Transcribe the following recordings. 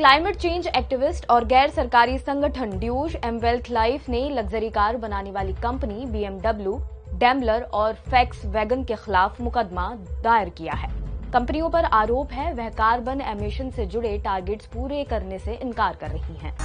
Climate change activist और गैर सरकारी संगठन ड्यूश एमवेल्थ लाइफ ने लग्जरी कार बनाने वाली कंपनी BMW, डैम्बलर और फॉक्सवैगन के खिलाफ मुकदमा दायर किया है। कंपनियों पर आरोप है वह कार्बन एमिशन से जुड़े टारगेट्स पूरे करने से इनकार कर रही हैं।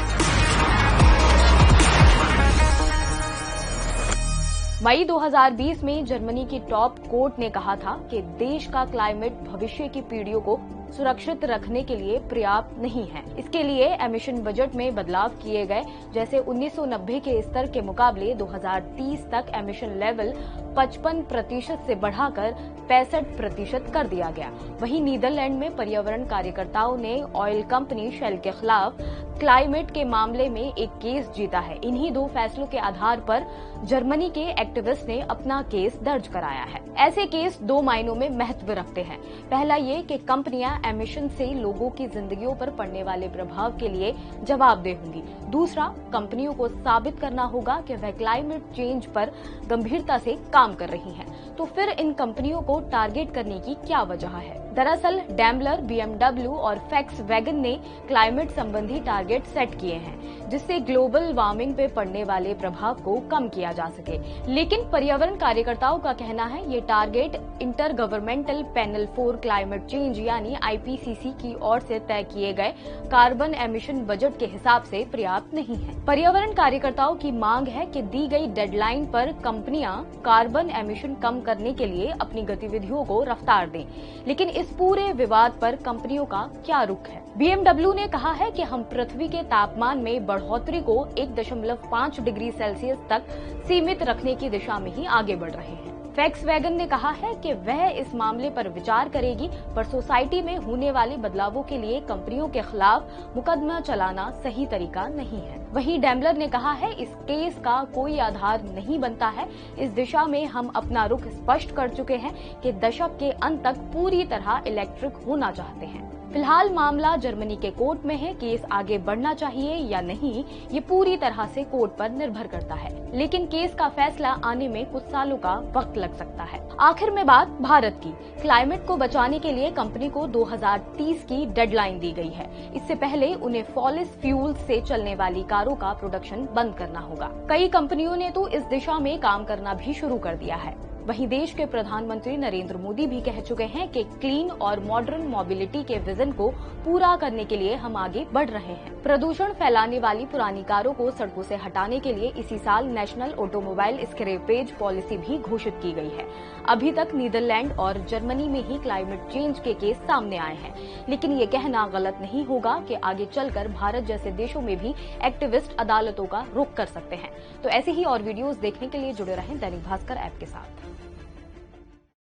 मई 2020 में जर्मनी की टॉप कोर्ट ने कहा था कि देश का क्लाइमेट भविष्य की पीढ़ियों को सुरक्षित रखने के लिए पर्याप्त नहीं है। इसके लिए एमिशन बजट में बदलाव किए गए, जैसे 1990 के स्तर के मुकाबले 2030 तक एमिशन लेवल 55% से बढ़ाकर 65% कर दिया गया। वहीं नीदरलैंड में पर्यावरण कार्यकर्ताओं ने ऑयल कंपनी शेल के खिलाफ क्लाइमेट के मामले में एक केस जीता है। इन्हीं दो फैसलों के आधार पर जर्मनी के एक्टिविस्ट ने अपना केस दर्ज कराया है। ऐसे केस दो मायनों में महत्व रखते हैं। पहला ये कि कंपनियां एमिशन से लोगों की जिंदगियों पर पड़ने वाले प्रभाव के लिए जवाबदेह होंगी। दूसरा, कंपनियों को साबित करना होगा कि वह क्लाइमेट चेंज पर गंभीरता से काम कर रही हैं। तो फिर इन कंपनियों को टारगेट करने की क्या वजह है? दरअसल डैम्बलर, BMW और फॉक्सवैगन ने क्लाइमेट संबंधी टारगेट सेट किए हैं, जिससे ग्लोबल वार्मिंग पे पड़ने वाले प्रभाव को कम किया जा सके। लेकिन पर्यावरण कार्यकर्ताओं का कहना है ये target inter governmental panel for climate change यानी IPCC की ओर से तय किए गए कार्बन एमिशन बजट के हिसाब से पर्याप्त नहीं है। पर्यावरण कार्यकर्ताओं की मांग है कि दी गई डेडलाइन पर कंपनियां कार्बन एमिशन कम करने के लिए अपनी गतिविधियों को रफ्तार दें। लेकिन इस पूरे विवाद पर कंपनियों का क्या रुख है? BMW ने कहा है कि हम पृथ्वी के तापमान में बढ़ोतरी को 1.5 डिग्री सेल्सियस तक सीमित रखने की दिशा में ही आगे बढ़ रहे हैं। फॉक्सवैगन ने कहा है कि वह इस मामले पर विचार करेगी, पर सोसाइटी में होने वाले बदलावों के लिए कंपनियों के खिलाफ मुकदमा चलाना सही तरीका नहीं है। वहीं डैम्बलर ने कहा है इस केस का कोई आधार नहीं बनता है। इस दिशा में हम अपना रुख स्पष्ट कर चुके हैं कि दशक के अंत तक पूरी तरह इलेक्ट्रिक होना चाहते हैं। फिलहाल मामला जर्मनी के कोर्ट में है। केस आगे बढ़ना चाहिए या नहीं, ये पूरी तरह से कोर्ट पर निर्भर करता है। लेकिन केस का फैसला आने में कुछ सालों का वक्त लग सकता है। आखिर में बात भारत की। क्लाइमेट को बचाने के लिए कंपनी को 2030 की डेडलाइन दी गई है। इससे पहले उन्हें फॉसिल फ्यूल से चलने वाली कारों का प्रोडक्शन बंद करना होगा। कई कंपनियों ने तो इस दिशा में काम करना भी शुरू कर दिया है। वहीं देश के प्रधानमंत्री नरेंद्र मोदी भी कह चुके हैं कि क्लीन और मॉडर्न मोबिलिटी के विजन को पूरा करने के लिए हम आगे बढ़ रहे हैं। प्रदूषण फैलाने वाली पुरानी कारों को सड़कों से हटाने के लिए इसी साल नेशनल ऑटोमोबाइल स्क्रैपेज पॉलिसी भी घोषित की गई है। अभी तक नीदरलैंड और जर्मनी में ही क्लाइमेट चेंज के केस सामने आए हैं, लेकिन ये कहना गलत नहीं होगा कि आगे चलकर भारत जैसे देशों में भी एक्टिविस्ट अदालतों का रुख कर सकते हैं। तो ऐसे ही और वीडियोस देखने के लिए जुड़े रहें दैनिक भास्कर ऐप के साथ।